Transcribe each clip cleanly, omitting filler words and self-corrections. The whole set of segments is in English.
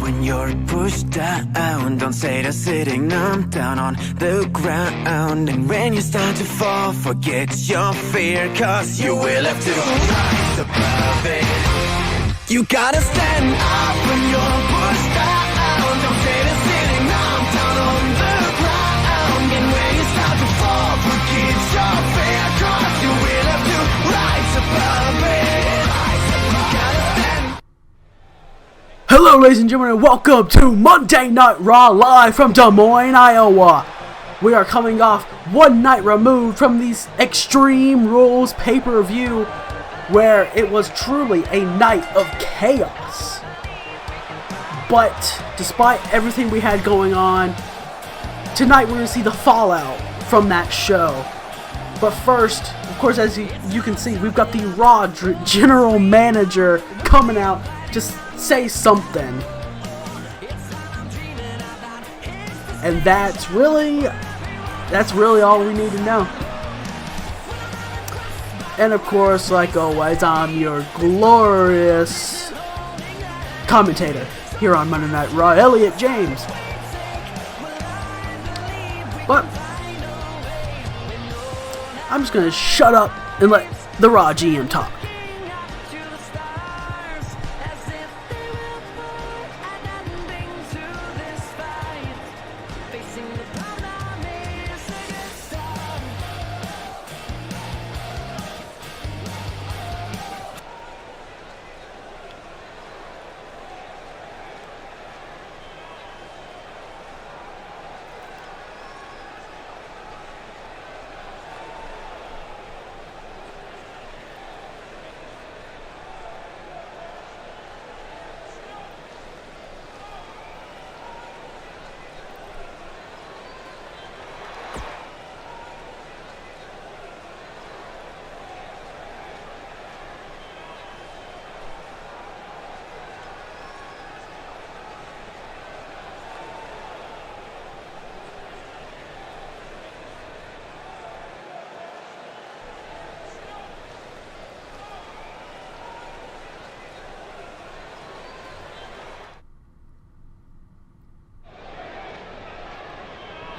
when you're pushed down. Don't say they're sitting numb down on the ground. And when you start to fall, forget your fear, cause you will have to rise above it. You gotta stand up when you're pushed down. Don't say they're sitting numb down on the ground. And when you start to fall, forget your fear, cause you will have to rise above it. Hello ladies and gentlemen, and welcome to Monday Night Raw live from Des Moines, Iowa. We are coming off one night removed from the Extreme Rules pay-per-view, where it was truly a night of chaos. But despite everything we had going on, tonight we're going to see the fallout from that show. But first, of course, as you can see, we've got the Raw General Manager coming out. Just say something. And that's really all we need to know. And of course, like always, I'm your glorious commentator here on Monday Night Raw, Elliot James. But I'm just gonna shut up and let the Raw GM talk.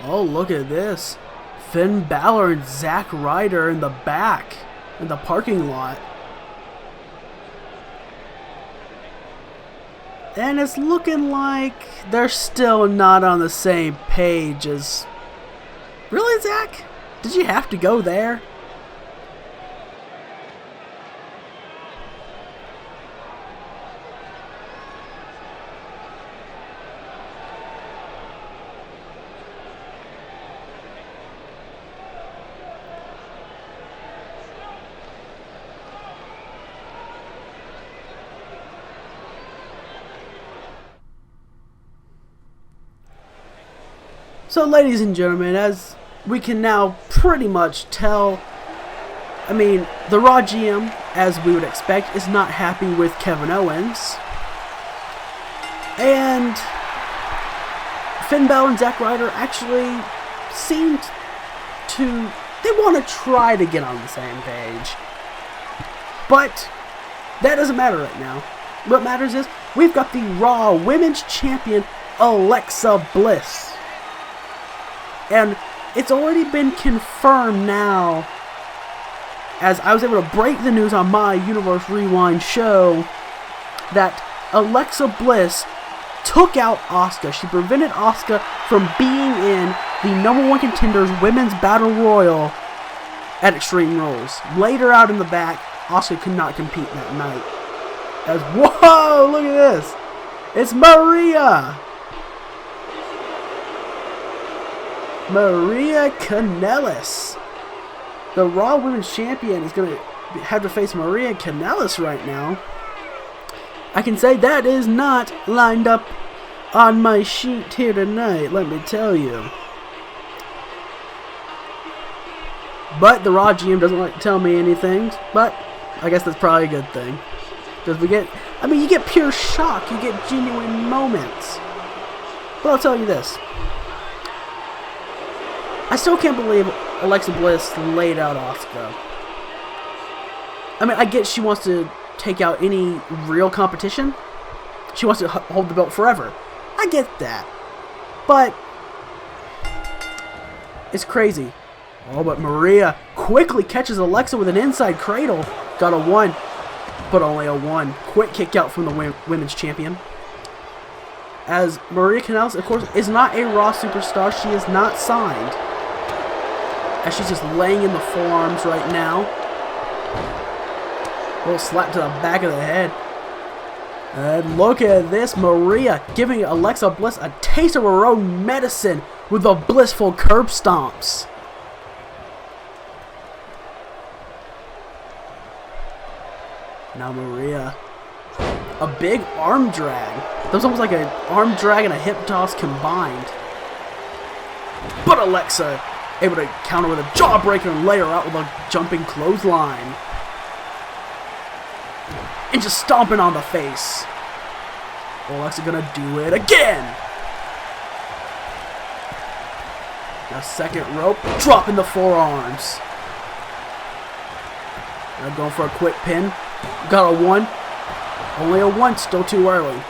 Oh, look at this. Finn Balor and Zack Ryder in the back, in the parking lot. And it's looking like they're still not on the same page as... Really, Zack? Did you have to go there? So, ladies and gentlemen, as we can now pretty much tell, I mean, the Raw GM, as we would expect, is not happy with Kevin Owens. And Finn Balor and Zack Ryder actually seemed to, they want to try to get on the same page. But that doesn't matter right now. What matters is we've got the Raw Women's Champion, Alexa Bliss. And it's already been confirmed now, as I was able to break the news on my Universe Rewind show, that Alexa Bliss took out Asuka. She prevented Asuka from being in the #1 Contenders Women's Battle Royal at Extreme Rules. Later out in the back, Asuka could not compete that night. As, whoa, look at this. It's Maria Kanellis. The Raw Women's Champion is going to have to face Maria Kanellis right now. I can say that is not lined up on my sheet here tonight, let me tell you. But the Raw GM doesn't like to tell me anything, but I guess that's probably a good thing. Because we get, I mean, you get pure shock, you get genuine moments. But I'll tell you this. I still can't believe Alexa Bliss laid out Asuka. I mean, I get she wants to take out any real competition, She wants to hold the belt forever. I get that. But it's crazy. Oh, but Maria quickly catches Alexa with an inside cradle. Got a 1, but only a 1. Quick kick out from the women's champion. As Maria Kanellis, of course, is not a Raw superstar. She is not signed. As she's just laying in the forearms right now. A little slap to the back of the head. And look at this. Maria giving Alexa Bliss a taste of her own medicine with the blissful curb stomps. Now Maria, a big arm drag. That was almost like an arm drag and a hip toss combined. But Alexa able to counter with a jawbreaker and lay her out with a jumping clothesline. And just stomping on the face. Alexa gonna do it again. Now second rope, dropping the forearms. Now going for a quick pin. Got a 1. Only a 1, still too early.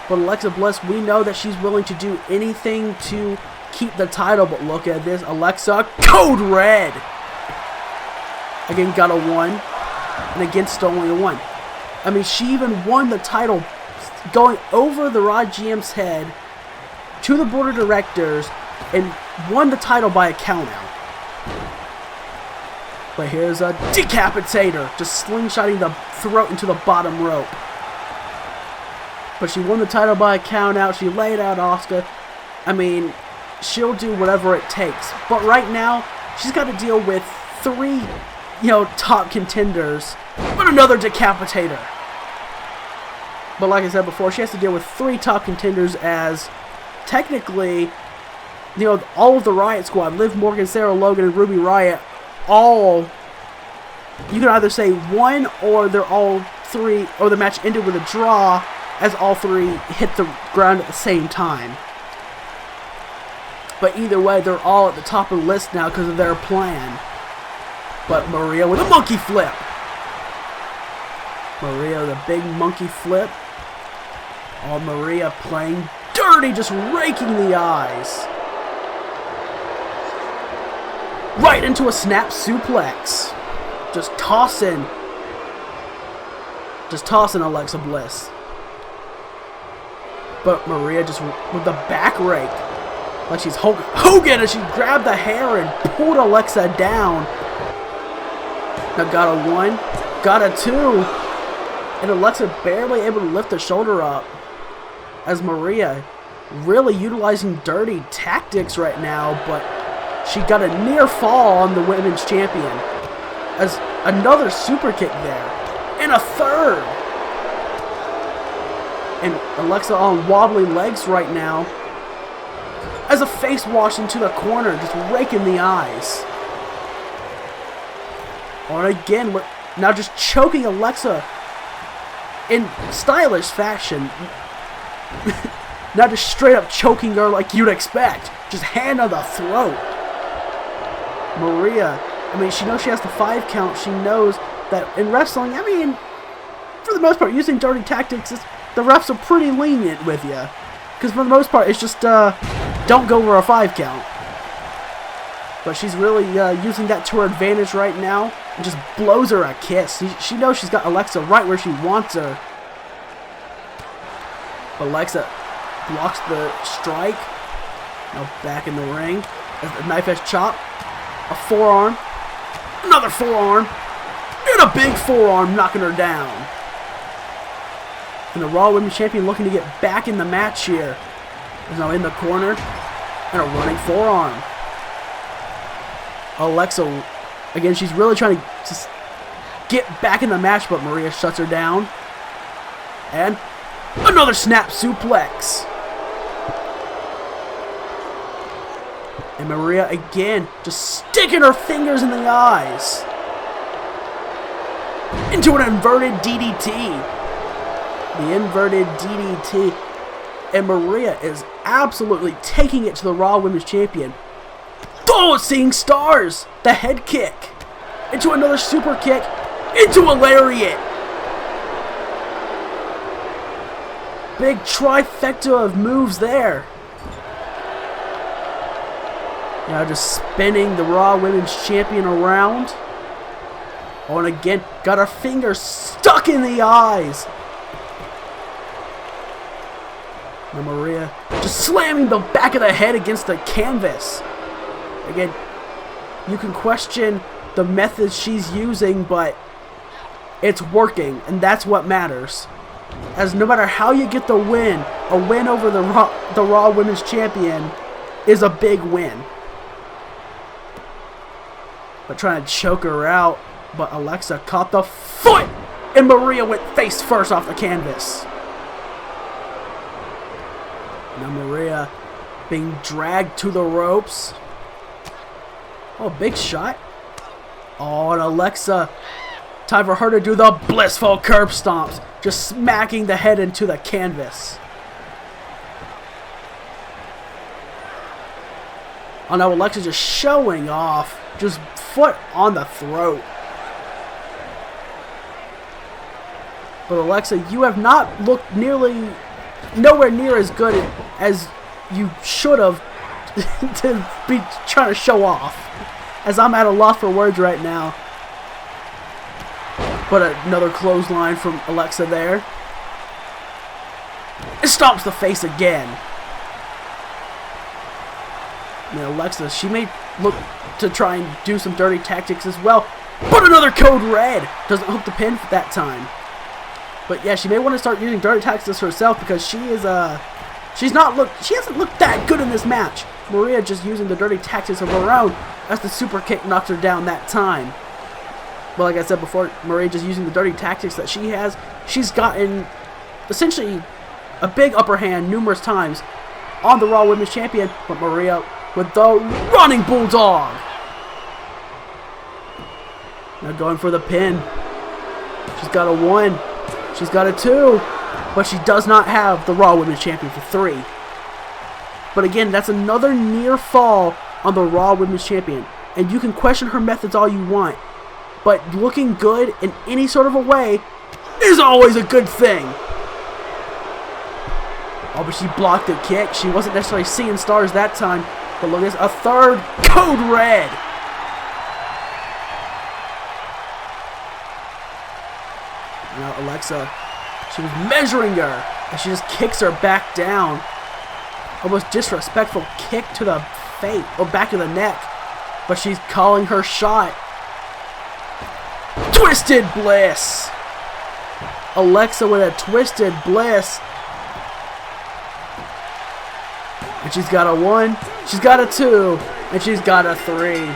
But Alexa Bliss, we know that she's willing to do anything to keep the title. But look at this. Alexa, code red. Again, got a 1. And again, still only a 1. I mean, she even won the title going over the Raw GM's head to the board of directors and won the title by a countout. But here's a decapitator, just slingshotting the throat into the bottom rope. But she won the title by a countout. She laid out Asuka. I mean, she'll do whatever it takes. But right now, she's got to deal with 3, top contenders, but another decapitator. But like I said before, she has to deal with 3 top contenders as technically, all of the Riot Squad, Liv Morgan, Sarah Logan, and Ruby Riot, all, you can either say 1 or they're all 3, or the match ended with a draw as all 3 hit the ground at the same time. But either way, they're all at the top of the list now because of their plan. But Maria with a monkey flip. Maria with a big monkey flip. Oh, Maria playing dirty, just raking the eyes. Right into a snap suplex. Just tossing Alexa Bliss. But Maria just with the back rake. Like she's Hogan as she grabbed the hair and pulled Alexa down. Now got a 1, got a 2. And Alexa barely able to lift the shoulder up. As Maria really utilizing dirty tactics right now, but she got a near fall on the women's champion. As another super kick there. And a 3rd. And Alexa on wobbly legs right now. As a face wash into the corner, just raking the eyes. And again, now just choking Alexa in stylish fashion. Not just straight up choking her like you'd expect. Just hand on the throat. Maria, I mean, she knows she has the 5 count. She knows that in wrestling, I mean, for the most part, using dirty tactics, the refs are pretty lenient with you. Because for the most part, it's just, don't go over a 5 count. But she's really using that to her advantage right now. And just blows her a kiss. She knows she's got Alexa right where she wants her. But Alexa blocks the strike. Now back in the ring. A knife edge chop. A forearm. Another forearm. And a big forearm knocking her down. And the Raw Women's Champion looking to get back in the match here. Is now in the corner. And a running forearm. Alexa, again, she's really trying to just get back in the match, but Maria shuts her down. And another snap suplex. And Maria, again, just sticking her fingers in the eyes. Into an inverted DDT. The inverted DDT. And Maria is absolutely taking it to the Raw Women's Champion. Oh, seeing stars! The head kick. Into another super kick. Into a lariat. Big trifecta of moves there. Now just spinning the Raw Women's Champion around. Oh, and again, got her finger stuck in the eyes. Now Maria just slamming the back of the head against the canvas. Again, you can question the methods she's using, but it's working, and that's what matters. As no matter how you get the win, a win over the Raw Women's Champion is a big win. But trying to choke her out, but Alexa caught the foot, and Maria went face first off the canvas. Now Maria being dragged to the ropes. Oh, big shot. Oh, and Alexa, time for her to do the blissful curb stomps, just smacking the head into the canvas. Oh, now Alexa just showing off, just foot on the throat. But Alexa, you have not looked nowhere near as good as you should have to be trying to show off. As I'm at a loss for words right now. But another clothesline from Alexa there. It stomps the face again. Now Alexa, she may look to try and do some dirty tactics as well. But another code red! Doesn't hook the pin that time. But yeah, she may want to start using dirty tactics herself because she hasn't looked that good in this match. Maria just using the dirty tactics of her own as the super kick knocked her down that time. But like I said before, Maria just using the dirty tactics that she has, she's gotten essentially a big upper hand numerous times on the Raw Women's Champion. But Maria with the running bulldog. Now going for the pin. She's got a 1. She's got a 2. But she does not have the Raw Women's Champion for 3. But again, that's another near fall on the Raw Women's Champion. And you can question her methods all you want. But looking good in any sort of a way is always a good thing. Oh, but she blocked the kick. She wasn't necessarily seeing stars that time. But look at this, a third code red. Now Alexa, she was measuring her, and she just kicks her back down. Almost disrespectful kick to the face, or back of the neck. But she's calling her shot. Twisted Bliss. Alexa with a Twisted Bliss. And she's got a 1, she's got a 2, and she's got a 3.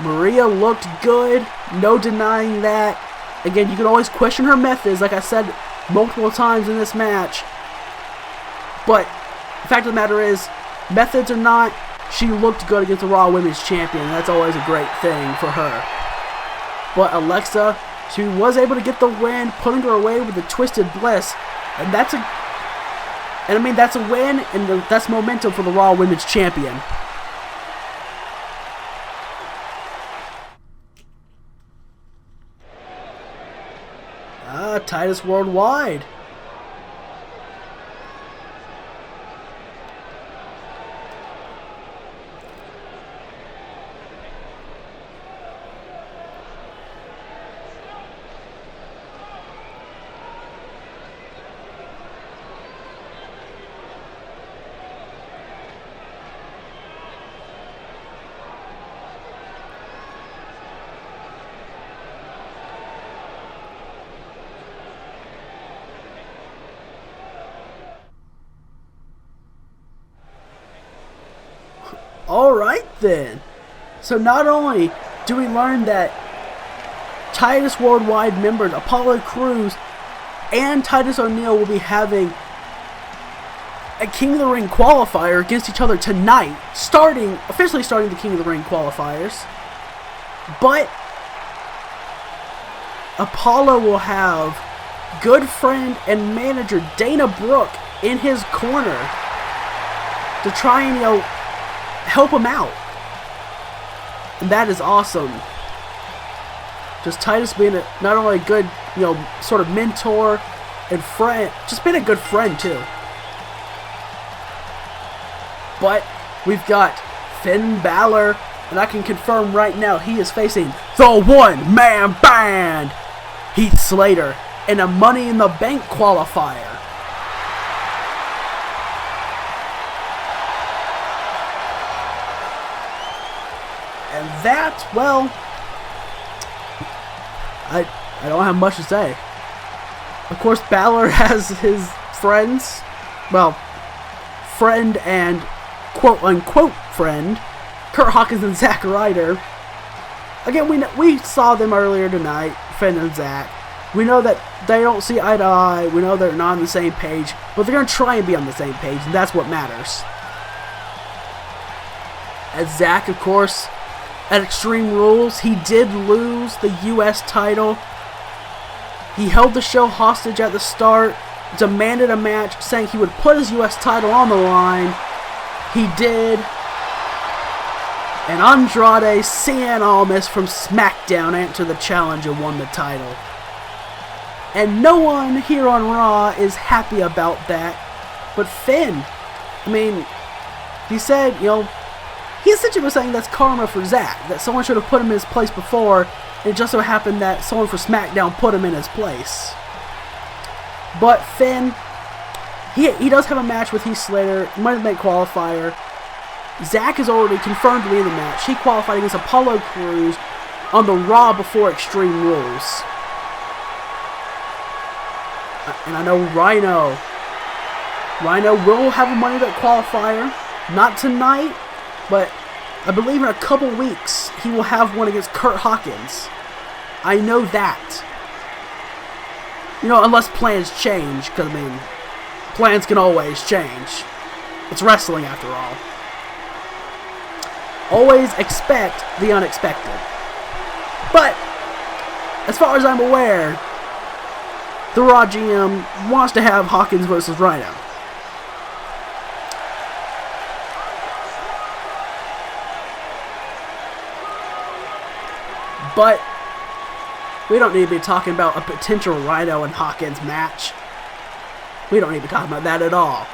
Maria looked good, no denying that. Again, you can always question her methods, like I said multiple times in this match. But the fact of the matter is, methods or not, she looked good against the Raw Women's Champion. And that's always a great thing for her. But Alexa, she was able to get the win, putting her away with the Twisted Bliss. And that's a win, and that's momentum for the Raw Women's Champion. Titus Worldwide. Alright then. So not only do we learn that Titus Worldwide members Apollo Crews and Titus O'Neil will be having a King of the Ring qualifier against each other tonight, officially starting the King of the Ring qualifiers. But Apollo will have good friend and manager Dana Brooke in his corner to try and, help him out. And that is awesome. Just Titus being not only a good, sort of mentor and friend, just been a good friend too. But we've got Finn Balor, and I can confirm right now he is facing the one-man band, Heath Slater, in a Money in the Bank qualifier. And that, well, I don't have much to say. Of course, Balor has his friends, well, friend and quote-unquote friend, Kurt Hawkins and Zack Ryder. Again, we saw them earlier tonight, Finn and Zack. We know that they don't see eye to eye. We know they're not on the same page, but they're going to try and be on the same page, and that's what matters. As Zack, of course, at Extreme Rules, he did lose the U.S. title. He held the show hostage at the start, demanded a match, saying he would put his U.S. title on the line. He did. And Andrade Cien Almas from SmackDown answered the challenge and won the title. And no one here on Raw is happy about that. But Finn, I mean, he said, you know, he essentially was saying that's karma for Zack, that someone should have put him in his place before, and it just so happened that someone for SmackDown put him in his place. But Finn, he does have a match with Heath Slater, Money in the Bank qualifier. Zack is already confirmed to be in the match. He qualified against Apollo Crews on the Raw before Extreme Rules. And I know Rhino will have a Money in the Bank qualifier. Not tonight, but I believe in a couple weeks he will have one against Kurt Hawkins. I know that. You know, unless plans change, because, I mean, plans can always change. It's wrestling, after all. Always expect the unexpected. But, as far as I'm aware, the Raw GM wants to have Hawkins versus Rhino. But we don't need to be talking about a potential Rhino and Hawkins match. We don't need to be talking about that at all.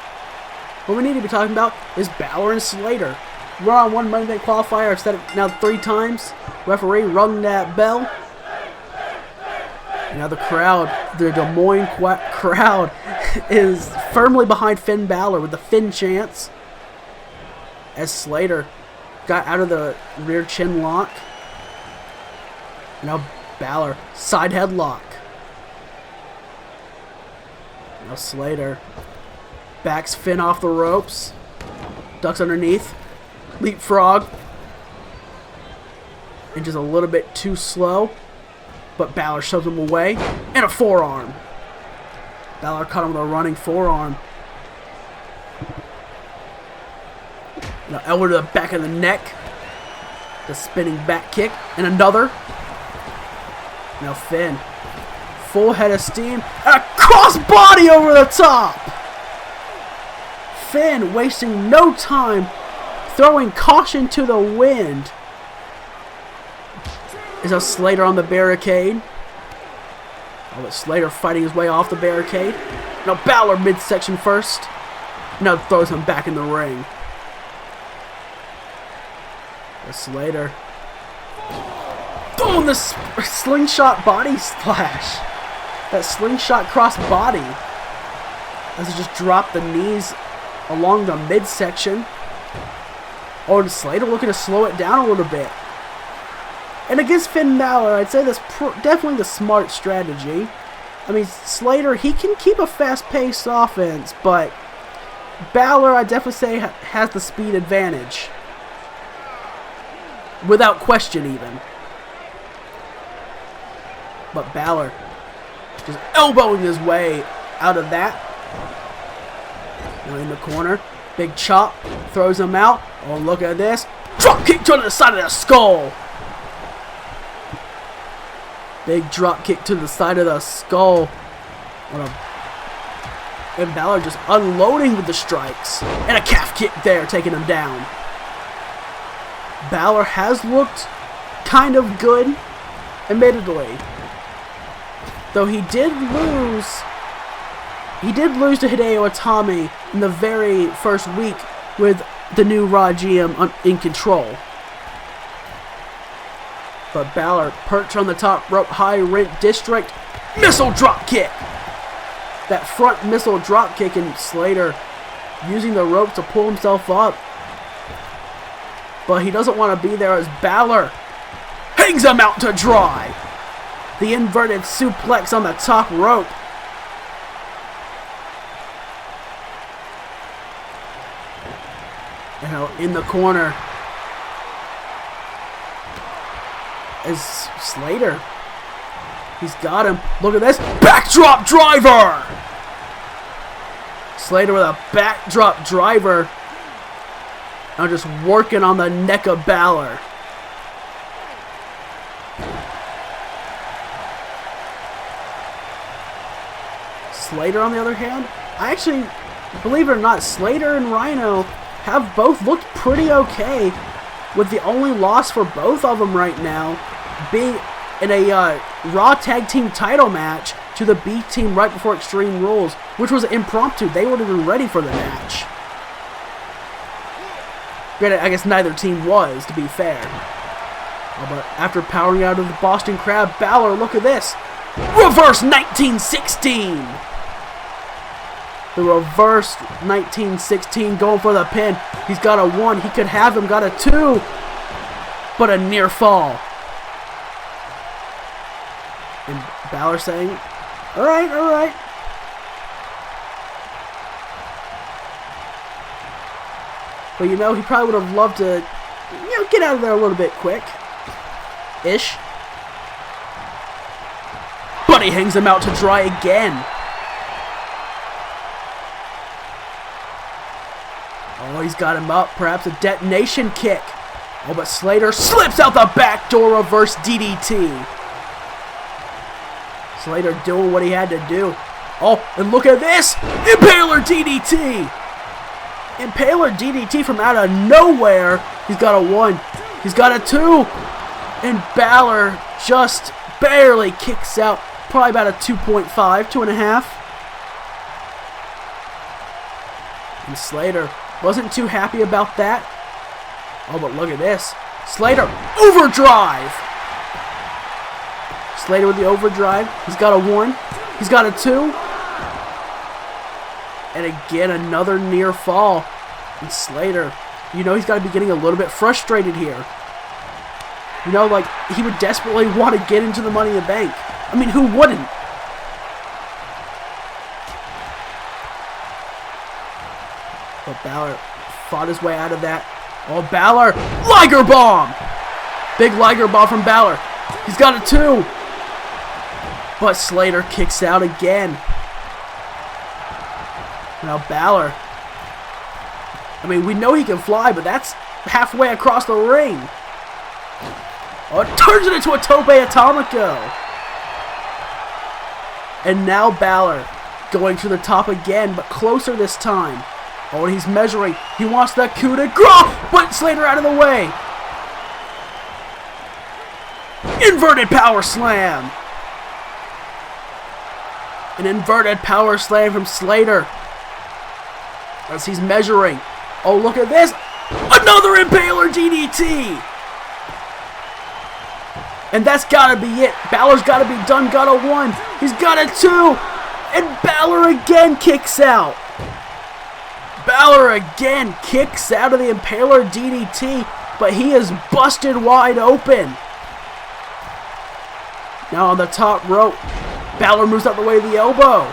What we need to be talking about is Balor and Slater. We're on one Monday Night Qualifier. I've said it now 3 times. Referee rung that bell. Now the crowd, the Des Moines crowd, is firmly behind Finn Balor with the Finn chants. As Slater got out of the rear chin lock. Now Balor, side headlock. Now Slater backs Finn off the ropes. Ducks underneath. Leapfrog. And just a little bit too slow. But Balor shoves him away. And a forearm. Balor caught him with a running forearm. Now elbow to the back of the neck. The spinning back kick. And another. Now Finn, full head of steam, and a crossbody over the top! Finn wasting no time, throwing caution to the wind. Is a Slater on the barricade. Oh, but Slater fighting his way off the barricade. Now Balor midsection first. Now throws him back in the ring. The Slater. Oh, the slingshot body splash. That slingshot cross body. As he just dropped the knees along the midsection. Oh, Slater looking to slow it down a little bit. And against Finn Balor, I'd say that's definitely the smart strategy. I mean, Slater, he can keep a fast-paced offense, but Balor, I definitely say, has the speed advantage. Without question, even. But Balor just elbowing his way out of that. Now in the corner. Big chop. Throws him out. Oh, look at this. Drop kick to the side of the skull. Big drop kick to the side of the skull. And Balor just unloading with the strikes. And a calf kick there, taking him down. Balor has looked kind of good, admittedly. Though he did lose he did lose to Hideo Itami in the very first week with the new Raw GM in control. But Balor perched on the top rope, high rent district, missile drop kick. That front missile drop kick, and Slater using the rope to pull himself up. But he doesn't want to be there as Balor hangs him out to dry. The inverted suplex on the top rope. Now in the corner is Slater. He's got him. Look at this. Backdrop driver! Slater with a backdrop driver. Now just working on the neck of Balor. Slater, on the other hand, I actually, believe it or not, Slater and Rhino have both looked pretty okay, with the only loss for both of them right now being in a Raw Tag Team title match to the B Team right before Extreme Rules, which was impromptu. They weren't even ready for the match. Granted, I guess neither team was, to be fair. But after powering out of the Boston Crab, Balor, look at this. Reverse 1916! The reverse 1916 going for the pin. He's got a 1. He could have him. Got a 2. But a near fall. And Balor saying, alright, alright. But you know, he probably would have loved to, get out of there a little bit quick-ish. But he hangs him out to dry again. Oh, he's got him up. Perhaps a detonation kick. Oh, but Slater slips out the back door, reverse DDT. Slater doing what he had to do. Oh, and look at this. Impaler DDT. Impaler DDT from out of nowhere. He's got a 1. He's got a 2. And Balor just barely kicks out. Probably about a 2.5, 2.5. And Slater wasn't too happy about that. Oh, but look at this. Slater, overdrive! Slater with the overdrive. He's got a 1. He's got a 2. And again, another near fall. And Slater, he's got to be getting a little bit frustrated here. Like, he would desperately want to get into the Money in the Bank. I mean, who wouldn't? But Balor fought his way out of that. Oh, Balor! Liger Bomb! Big Liger Bomb from Balor. He's got a 2. But Slater kicks out again. Now Balor. I mean, we know he can fly, but that's halfway across the ring. Oh, it turns it into a Tope Atomico. And now Balor going to the top again, but closer this time. Oh, and he's measuring. He wants the coup de grace, but Slater out of the way. Inverted power slam. An inverted power slam from Slater as he's measuring. Oh, look at this. Another Impaler DDT. And that's got to be it. Balor's got to be done. Got a 1. He's got a 2. And Balor again kicks out. Balor again kicks out of the Impaler DDT, but he is busted wide open. Now on the top rope, Balor moves out the way of the elbow.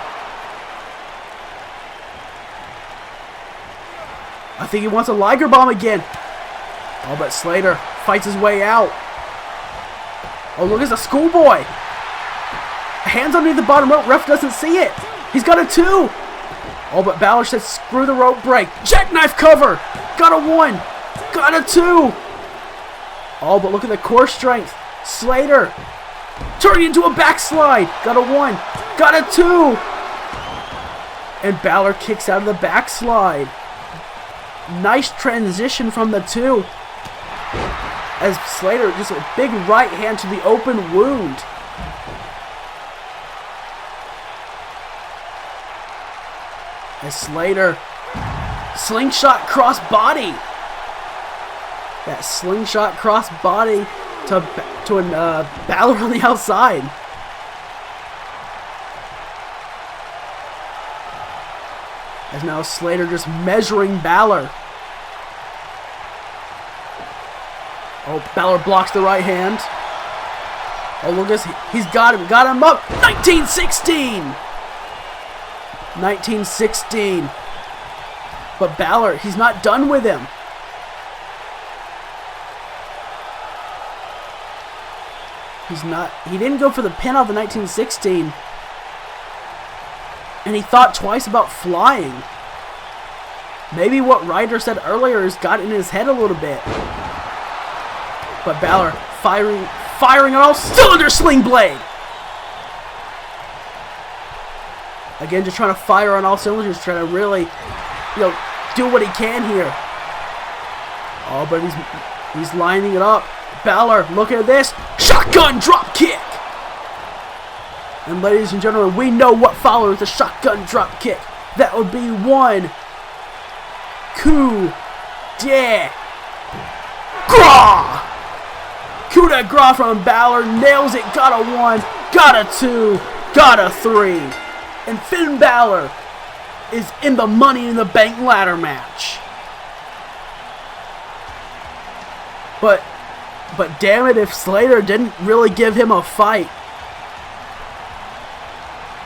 I think he wants a Liger Bomb again. Oh, but Slater fights his way out. Oh, look, it's a schoolboy. Hands underneath the bottom rope. Ref doesn't see it. He's got a 2. Oh, but Balor says, screw the rope break. Jackknife cover. Got a 1. Got a 2. Oh, but look at the core strength. Slater turning into a backslide. Got a 1. Got a 2. And Balor kicks out of the backslide. Nice transition from the 2. As Slater, just a big right hand to the open wound. As Slater, slingshot cross body. That slingshot cross body to Balor on the outside. As now Slater just measuring Balor. Oh, Balor blocks the right hand. Oh, look at this. He's got him up. 1916! 1916. But Balor, he's not done with him. He didn't go for the pin off the 1916. And he thought twice about flying. Maybe what Ryder said earlier has got in his head a little bit. But Balor firing on all cylinder sling blade. Again, just trying to fire on all cylinders, trying to really, do what he can here. Oh, but he's lining it up. Balor, look at this. Shotgun drop kick. And ladies and gentlemen, we know what follows the shotgun drop kick. That would be one coup de grace. Coup de grace from Balor. Nails it. Got a 1. Got a 2. Got a 3. And Finn Balor is in the Money in the Bank ladder match. But damn it if Slater didn't really give him a fight.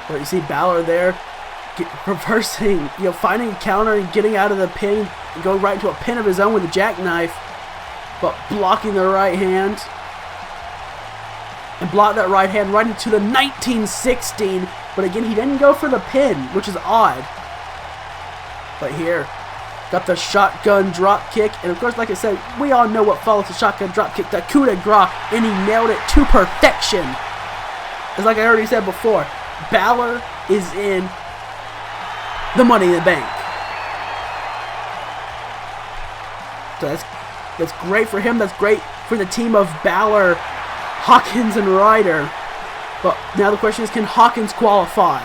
But you see Balor there reversing, finding a counter and getting out of the pin, and going right into a pin of his own with a jackknife, but blocking the right hand. And blocked that right hand right into the 1916. But again, he didn't go for the pin, which is odd. But here, got the shotgun drop kick. And of course, like I said, we all know what follows the shotgun drop kick, the coup de grace. And he nailed it to perfection. It's like I already said before, Balor is in the Money in the Bank. So that's great for him. That's great for the team of Balor, Hawkins, and Ryder. But now the question is, can Hawkins qualify?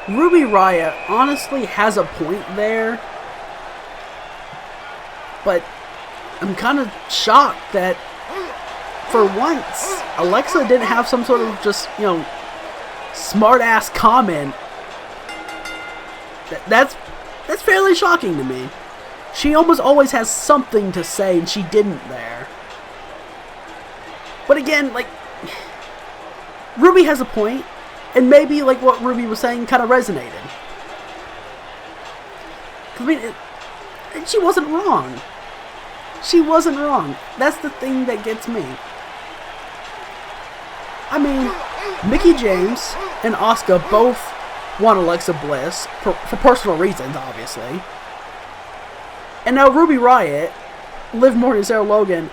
Ruby Riott honestly has a point there, but I'm kind of shocked that for once Alexa didn't have some sort of just, smart ass comment. That's fairly shocking to me. She almost always has something to say, and she didn't there. But again, Ruby has a point. And maybe, what Ruby was saying kind of resonated. I mean, she wasn't wrong. She wasn't wrong. That's the thing that gets me. I mean, Mickie James and Asuka both want Alexa Bliss for personal reasons, obviously. And now Ruby Riott, Liv Morgan, and Sarah Logan,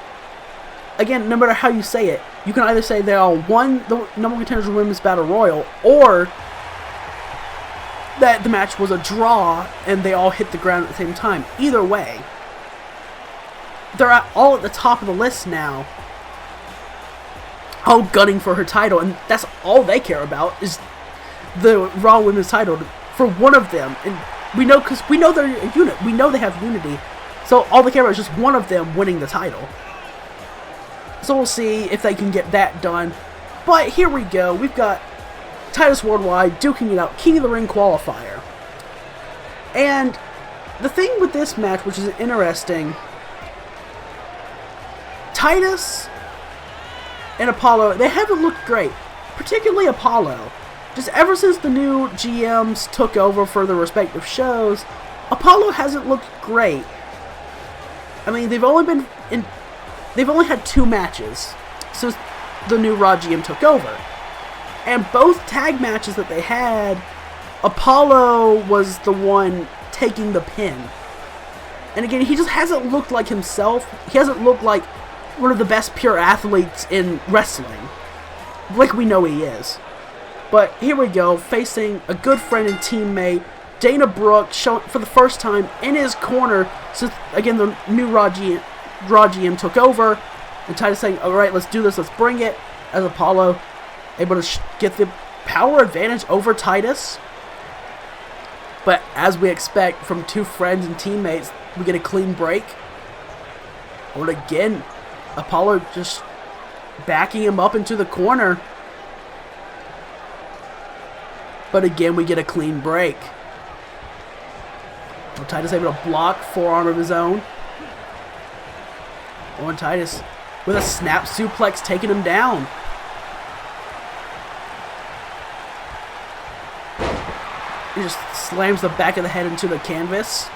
again, no matter how you say it, you can either say they all won the number one contenders of Women's Battle Royal, or that the match was a draw and they all hit the ground at the same time. Either way, they're all at the top of the list now, all gunning for her title, and that's all they care about is the Raw Women's title for one of them. And we know, because we know they're a unit, we know they have unity, so all they care about is just one of them winning the title. So we'll see if they can get that done. But here we go. We've got Titus Worldwide duking it out. King of the Ring qualifier. And the thing with this match, which is interesting, Titus and Apollo, they haven't looked great. Particularly Apollo. Just ever since the new GMs took over for their respective shows, Apollo hasn't looked great. I mean, they've only had 2 matches the new Raw GM took over. And both tag matches that they had, Apollo was the one taking the pin. And again, he just hasn't looked like himself. He hasn't looked like one of the best pure athletes in wrestling, like we know he is. But here we go, facing a good friend and teammate, Dana Brooke, showing for the first time in his corner since, again, the new Raw GM took over. And Titus saying, alright, let's do this, let's bring it. As Apollo able to get the power advantage over Titus. But as we expect from two friends and teammates, we get a clean break. And again, Apollo just backing him up into the corner. But again, we get a clean break. Well, Titus able to block, forearm of his own. And Titus with a snap suplex taking him down. He just slams the back of the head into the canvas.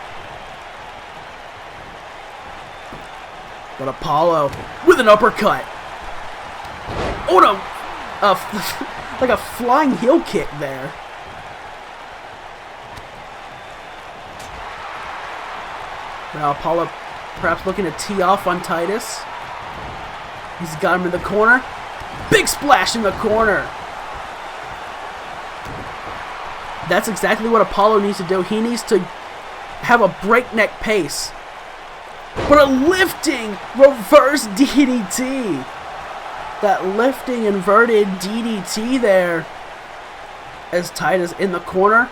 But Apollo with an uppercut. Oh no! Like a flying heel kick there. Now Apollo perhaps looking to tee off on Titus. He's got him in the corner. Big splash in the corner. That's exactly what Apollo needs to do. He needs to have a breakneck pace. But a lifting reverse DDT. That lifting inverted DDT there. As Titus in the corner.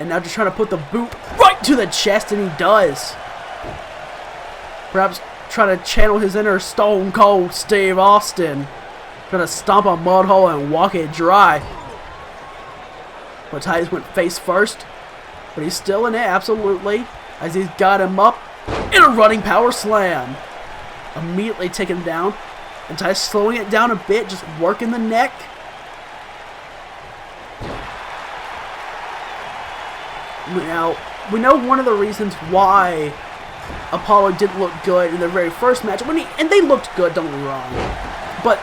And now just trying to put the boot right to the chest, and he does. Perhaps trying to channel his inner Stone Cold Steve Austin. Trying to stomp a mud hole and walk it dry. But Titus went face first. But he's still in it, absolutely. As he's got him up in a running power slam. Immediately taking him down. And Titus slowing it down a bit, just working the neck. Now, we know one of the reasons why Apollo didn't look good in their very first match. And they looked good, don't get me wrong. But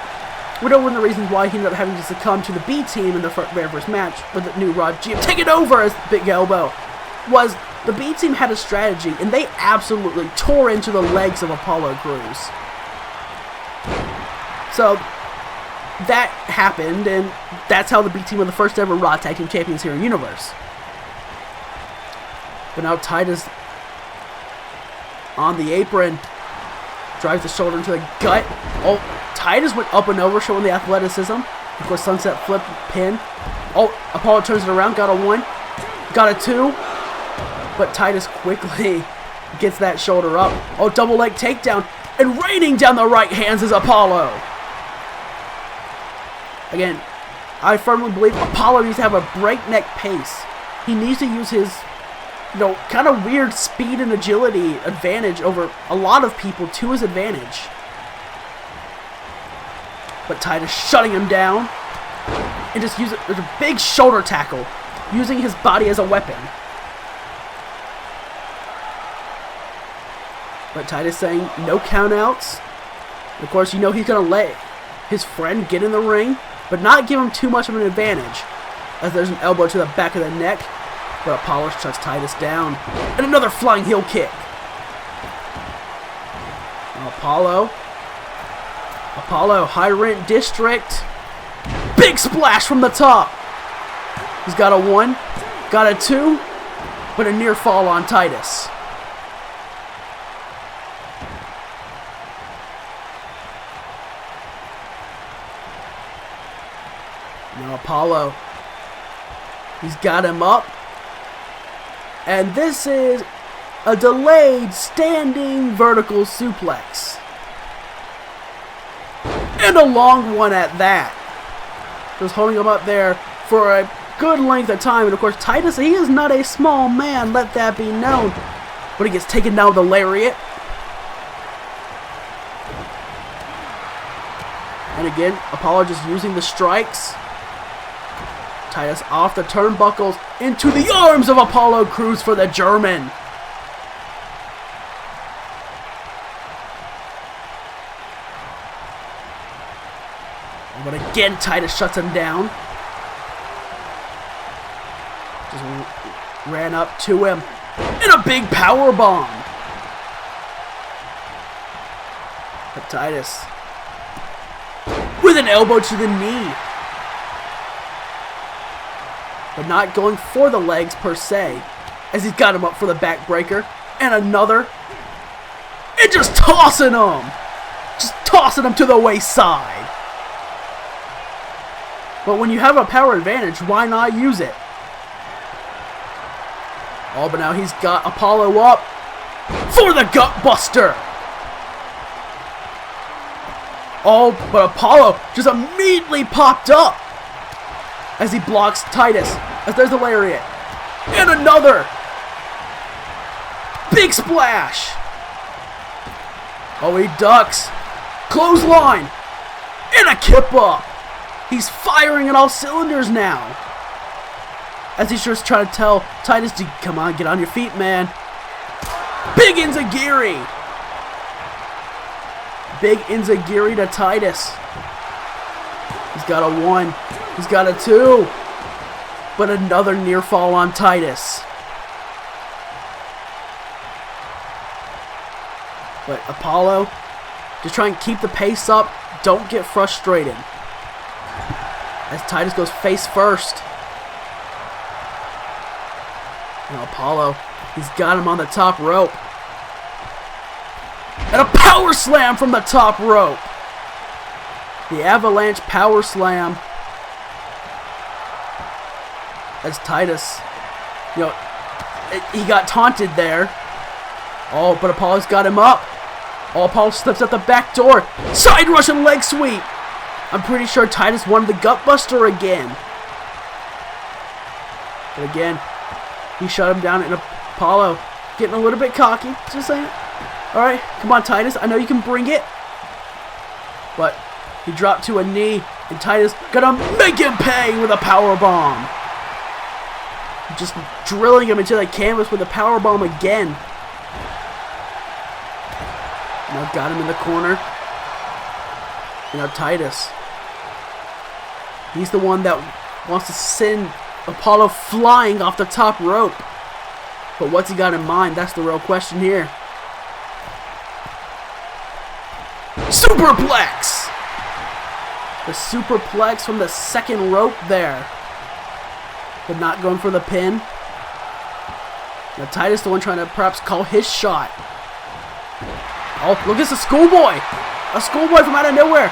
we know one of the reasons why he ended up having to succumb to the B team in the very first match with the new Raw GM taking over as Big Elbow. Was the B team had a strategy, and they absolutely tore into the legs of Apollo Crews. So that happened, and that's how the B team were the first ever Raw Tag Team Champions here in Universe. But now Titus on the apron drives the shoulder into the gut. Oh, Titus went up and over, showing the athleticism. Of course, sunset flip pin. Oh, Apollo turns it around, got a 1, got a 2. But Titus quickly gets that shoulder up. Oh, double leg takedown. And raining down the right hands is Apollo. Again, I firmly believe Apollo needs to have a breakneck pace. He needs to use his, kind of weird speed and agility advantage over a lot of people to his advantage. But Titus shutting him down. And just use it as a big shoulder tackle. Using his body as a weapon. But Titus saying no countouts. Of course, he's going to let his friend get in the ring, but not give him too much of an advantage. As there's an elbow to the back of the neck. But Apollo shuts Titus down. And another flying heel kick. Apollo, High Rent District. Big splash from the top. He's got a 1, got a 2, but a near fall on Titus. Now Apollo, he's got him up. And this is a delayed standing vertical suplex. And a long one at that. Just holding him up there for a good length of time. And of course, Titus, he is not a small man, let that be known. But he gets taken down with a lariat. And again, Apollo just using the strikes. Titus off the turnbuckles into the arms of Apollo Crews for the German. But again, Titus shuts him down. Just ran up to him. And a big power bomb. But Titus with an elbow to the knee. But not going for the legs per se, as he's got him up for the backbreaker. And another. And just tossing him. Just tossing him to the wayside. But when you have a power advantage, why not use it? Oh, but now he's got Apollo up for the gut buster. Oh, but Apollo just immediately popped up as he blocks Titus. As there's the lariat. And another. Big splash. Oh, he ducks. Clothesline. And a kip up. He's firing at all cylinders now. As he's just trying to tell Titus to come on, get on your feet, man. Big Enziguri. Big Enziguri to Titus. He's got a 1. He's got a 2. But another near fall on Titus. But Apollo, just try and keep the pace up. Don't get frustrated. As Titus goes face first. Now Apollo, he's got him on the top rope. And a power slam from the top rope. The avalanche power slam. As Titus, he got taunted there. Oh, but Apollo's got him up. Oh, Apollo slips out the back door. Side Russian leg sweep. I'm pretty sure Titus wanted the gutbuster again. But again, he shut him down, and Apollo getting a little bit cocky. Just saying. Alright, come on, Titus. I know you can bring it. But he dropped to a knee, and Titus gonna make him pay with a power bomb. Just drilling him into the canvas with a power bomb again. Now got him in the corner. Titus. He's the one that wants to send Apollo flying off the top rope. But what's he got in mind? That's the real question here. Superplex! The superplex from the second rope there. But not going for the pin. Now Titus the one trying to perhaps call his shot. Oh, look, it's a schoolboy. A schoolboy from out of nowhere.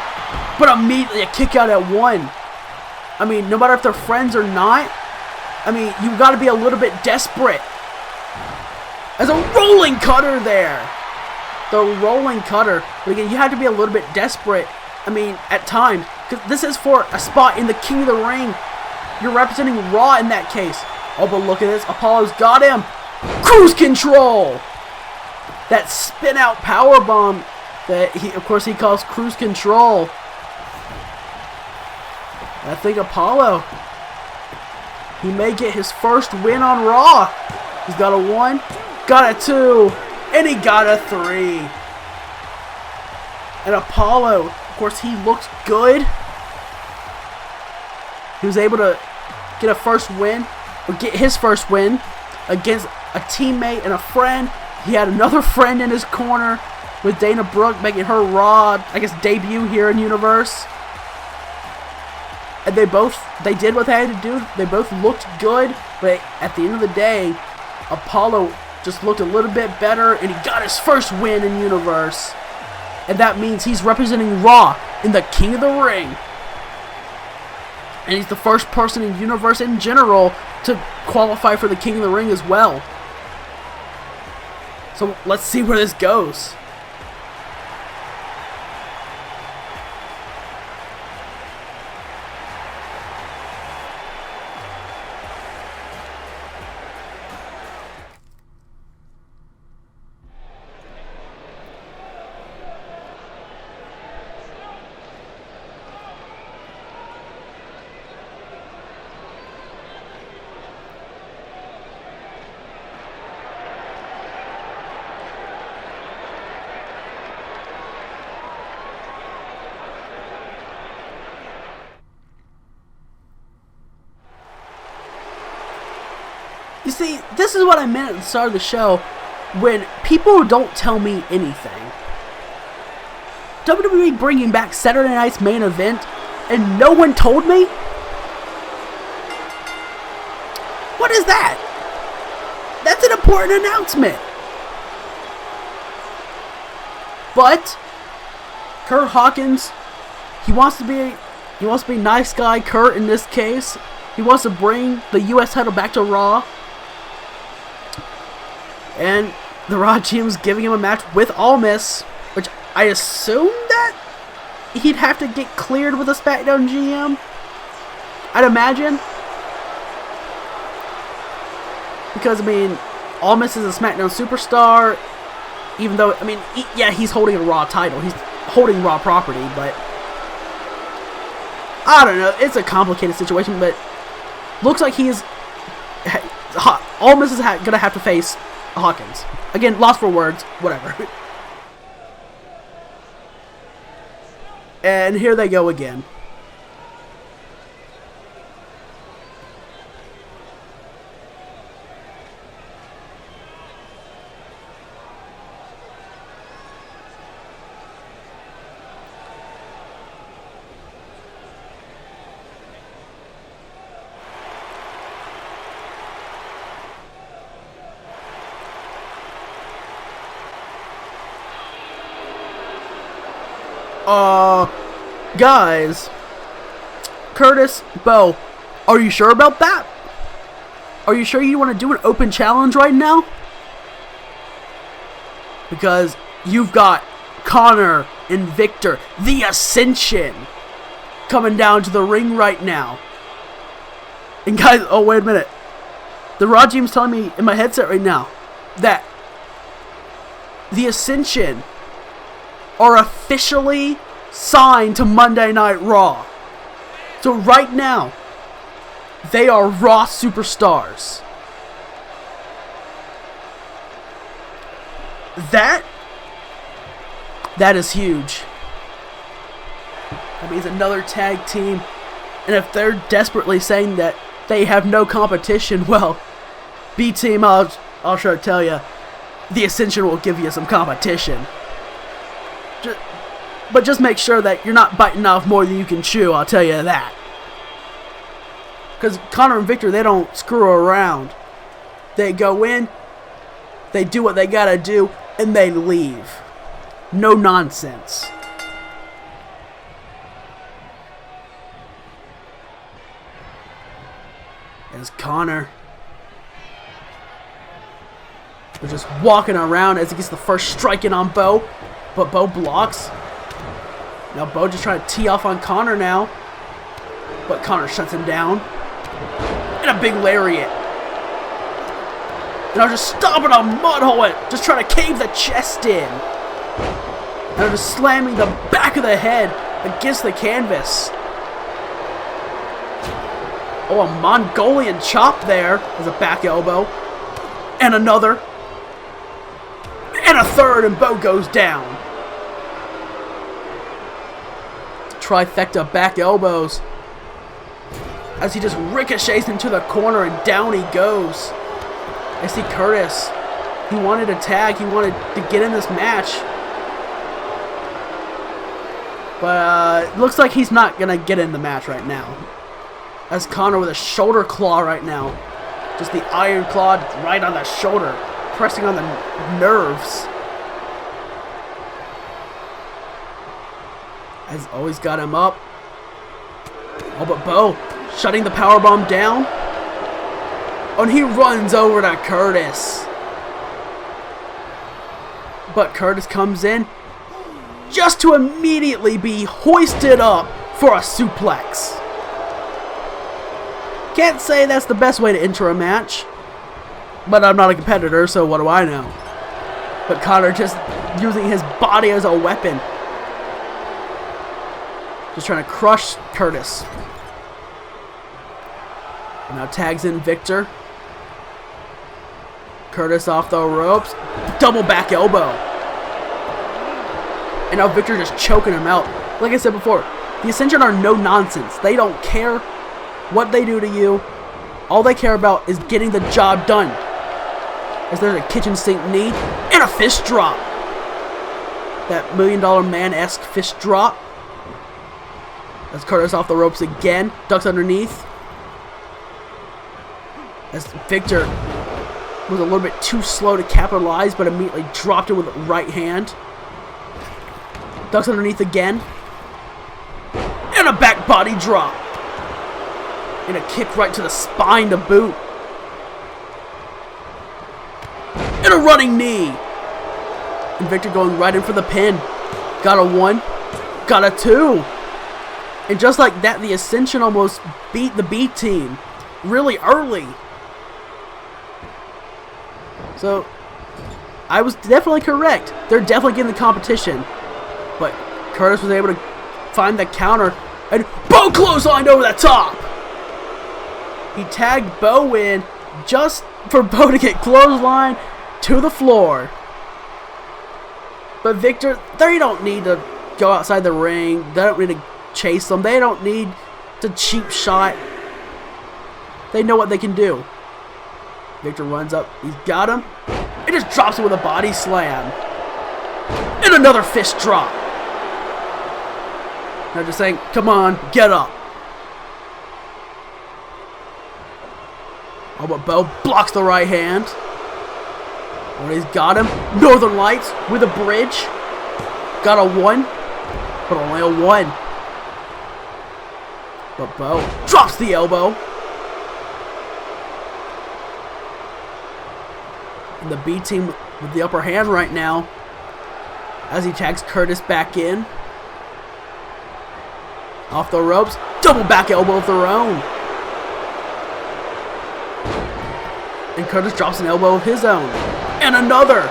But immediately a kick out at 1. I mean, no matter if they're friends or not, I mean, you got to be a little bit desperate. As a rolling cutter there. The rolling cutter. But again, you have to be a little bit desperate. I mean, at times. Because this is for a spot in the King of the Ring. You're representing Raw in that case. Oh, but look at this. Apollo's got him. Cruise control. That spin out power bomb that of course he calls cruise control. And I think Apollo, he may get his first win on Raw. He's got a 1, got a 2, and he got a 3. And Apollo, of course, he looked good. He was able to get a first win, or get his first win against a teammate and a friend. He had another friend in his corner with Dana Brooke making her Raw, I guess, debut here in Universe. And they did what they had to do. They both looked good, but at the end of the day, Apollo just looked a little bit better, and he got his first win in Universe. And that means he's representing Raw in the King of the Ring. And he's the first person in Universe in general to qualify for the King of the Ring as well. So let's see where this goes. You see, this is what I meant at the start of the show, when people don't tell me anything. WWE bringing back Saturday Night's main event, and no one told me? What is that? That's an important announcement. But Kurt Hawkins, he wants to be nice guy Kurt in this case. He wants to bring the US title back to Raw. And the Raw team's giving him a match with Almas, which I assume that he'd have to get cleared with a SmackDown GM. I'd imagine. Because, I mean, Almas is a SmackDown superstar. Even though, I mean, yeah, he's holding a Raw title. He's holding Raw property, but I don't know. It's a complicated situation, but looks like he's Almas is gonna have to face Hawkins. Again, lost for words, whatever. And here they go again. Guys, Curtis, Bo, are you sure about that? Are you sure you want to do an open challenge right now? Because you've got Connor and Victor, the Ascension, coming down to the ring right now. And guys, oh wait a minute. The Raw team's telling me in my headset right now that the Ascension are officially signed to Monday Night Raw. So right now, they are Raw superstars. That is huge. That means another tag team. And if they're desperately saying that they have no competition, well, B-Team, I'll sure tell you, the Ascension will give you some competition. But just make sure that you're not biting off more than you can chew, I'll tell you that. Because Connor and Victor, they don't screw around. They go in, they do what they gotta do, and they leave. No nonsense. As Connor is just walking around as he gets the first strike in on Bo. But Bo blocks. Now Bo just trying to tee off on Connor now. But Connor shuts him down. And a big lariat. And I'm just stomping a mud hole it. Just trying to cave the chest in. And I'm just slamming the back of the head against the canvas. Oh, a Mongolian chop there as a back elbow. And another. And a third, and Bo goes down. Trifecta back elbows. As he just ricochets into the corner and down he goes. I see Curtis. He wanted a tag. He wanted to get in this match. But it looks like he's not going to get in the match right now. As Connor with a shoulder claw right now. Just the iron claw right on the shoulder. Pressing on the nerves. Has always got him up. Oh, but Bo shutting the powerbomb down. Oh, and he runs over to Curtis. But Curtis comes in just to immediately be hoisted up for a suplex. Can't say that's the best way to enter a match. But I'm not a competitor, so what do I know? But Connor just using his body as a weapon. Just trying to crush Curtis. And now tags in Victor. Curtis off the ropes. Double back elbow. And now Victor just choking him out. Like I said before, the Ascension are no nonsense. They don't care what they do to you. All they care about is getting the job done. As there's a kitchen sink knee and a fist drop. That $1 Million Man-esque fist drop. As Curtis off the ropes again, ducks underneath. As Victor was a little bit too slow to capitalize, but immediately dropped it with the right hand. Ducks underneath again. And a back body drop. And a kick right to the spine to boot. And a running knee. And Victor going right in for the pin. Got a 1. Got a 2. And just like that, the Ascension almost beat the B team really early. So, I was definitely correct. They're definitely getting the competition. But Curtis was able to find the counter. And Bo clotheslined over the top. He tagged Bo in just for Bo to get clotheslined to the floor. But Victor, they don't need to go outside the ring. They don't need to chase them. They don't need to cheap shot. They know what they can do. Victor runs up. He's got him. He just drops him with a body slam. And another fist drop. They're just saying, come on, get up. Oh, but Bo blocks the right hand. Oh, he's got him. Northern Lights with a bridge. Got a 1, but only a 1. But Bo drops the elbow. And the B team with the upper hand right now as he tags Curtis back in. Off the ropes. Double back elbow of their own. And Curtis drops an elbow of his own. And another.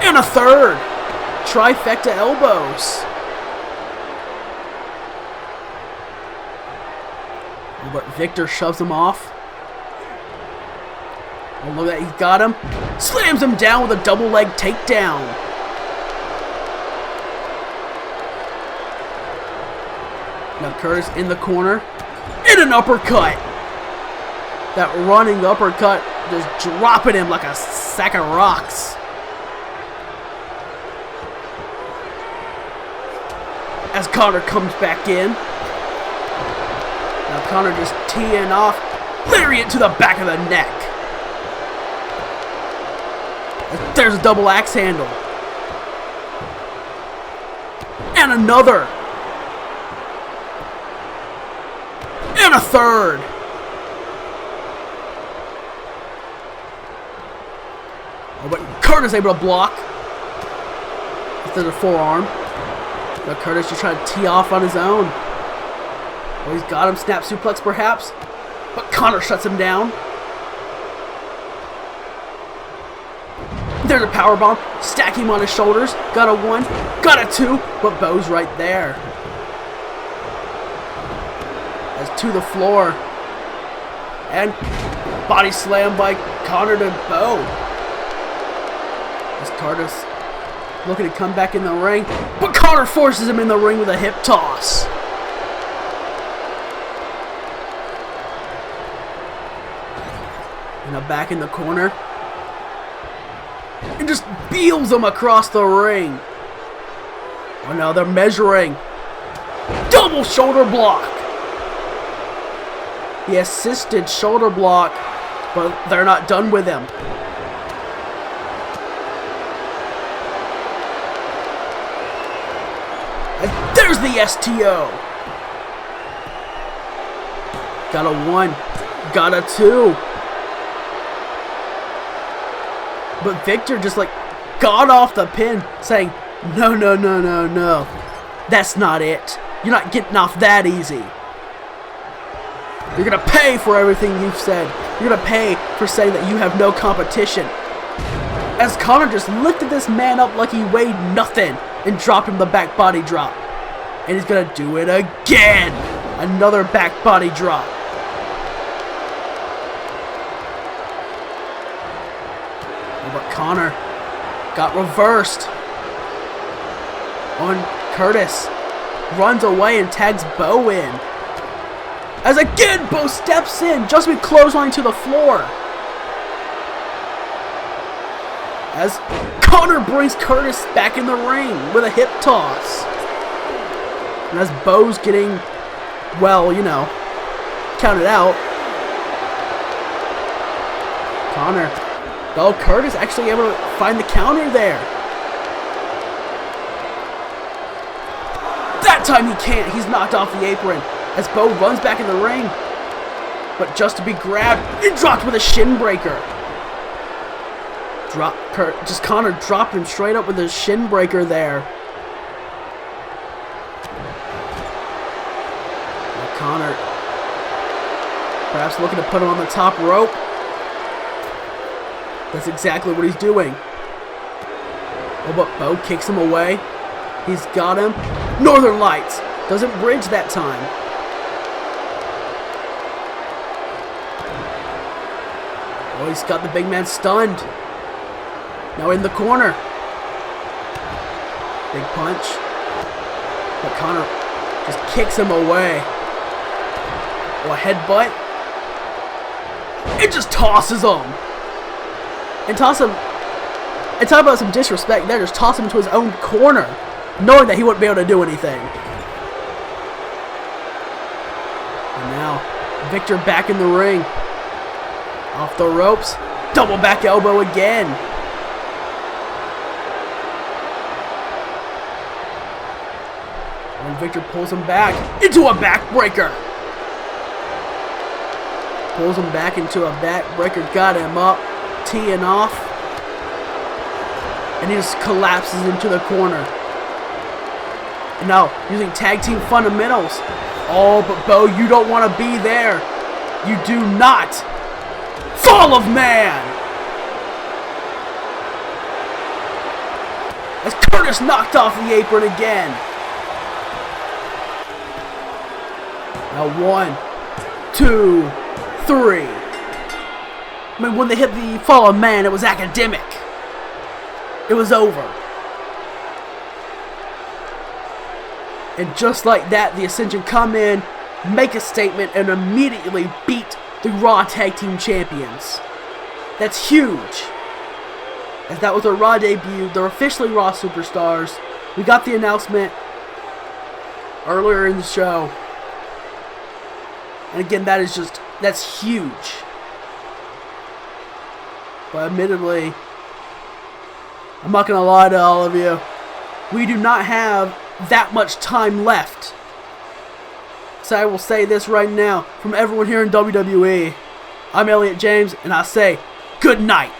And a third. Trifecta elbows. But Victor shoves him off. Oh, look at that. He's got him. Slams him down with a double leg takedown. Now Curtis in the corner. And an uppercut. That running uppercut just dropping him like a sack of rocks. As Connor comes back in. Now Connor just teeing off. Lariat to the back of the neck. There's a double axe handle. And another. And a third. Oh, but Curtis able to block. Instead of forearm. Now Curtis just trying to tee off on his own. Oh, he's got him. Snap suplex perhaps. But Connor shuts him down. There's a powerbomb. Stack him on his shoulders. Got a 1. Got a 2. But Bo's right there. As to the floor. And body slam by Connor to Bo. As Curtis looking to come back in the ring. But Connor forces him in the ring with a hip toss. And now back in the corner. And just beels him across the ring. Oh no, they're measuring. Double shoulder block. He assisted shoulder block, but they're not done with him. And there's the STO. Got a 1. Got a 2. But Victor just like got off the pin saying, no, no, no, no, no. That's not it. You're not getting off that easy. You're going to pay for everything you've said. You're going to pay for saying that you have no competition. As Connor just lifted this man up like he weighed nothing and dropped him the back body drop. And he's going to do it again. Another back body drop. But Connor got reversed on Curtis. Runs away and tags Bo in. As again, Bo steps in, just with clothesline to the floor. As Connor brings Curtis back in the ring with a hip toss. And as Bo's getting, well, you know, counted out. Connor. Oh, Curtis actually able to find the counter there. That time he can't. He's knocked off the apron as Bo runs back in the ring. But just to be grabbed, he dropped with a shin breaker. Connor dropped him straight up with a shin breaker there. Now Connor perhaps looking to put him on the top rope. That's exactly what he's doing. Oh, but Bo kicks him away. He's got him. Northern Lights. Doesn't bridge that time. Oh, he's got the big man stunned. Now in the corner. Big punch. But Connor just kicks him away. Oh, a headbutt. It just tosses him. And toss him. And talk about some disrespect there. Just toss him to his own corner, knowing that he wouldn't be able to do anything. And now, Victor back in the ring. Off the ropes. Double back elbow again. And Victor pulls him back into a backbreaker. Pulls him back into a backbreaker. Got him up. Teeing off. And he just collapses into the corner. And now, using tag team fundamentals. Oh, but Bo, you don't want to be there. You do not. Fall of Man! As Curtis knocked off the apron again. Now 1, 2, 3. I mean, when they hit the Fall of Man, it was academic. It was over. And just like that, the Ascension come in, make a statement, and immediately beat the Raw Tag Team Champions. That's huge. As that was their Raw debut, they're officially Raw Superstars. We got the announcement earlier in the show. And again, that's huge. But admittedly, I'm not going to lie to all of you. We do not have that much time left. So I will say this right now, from everyone here in WWE, I'm Elliot James, and I say, good night.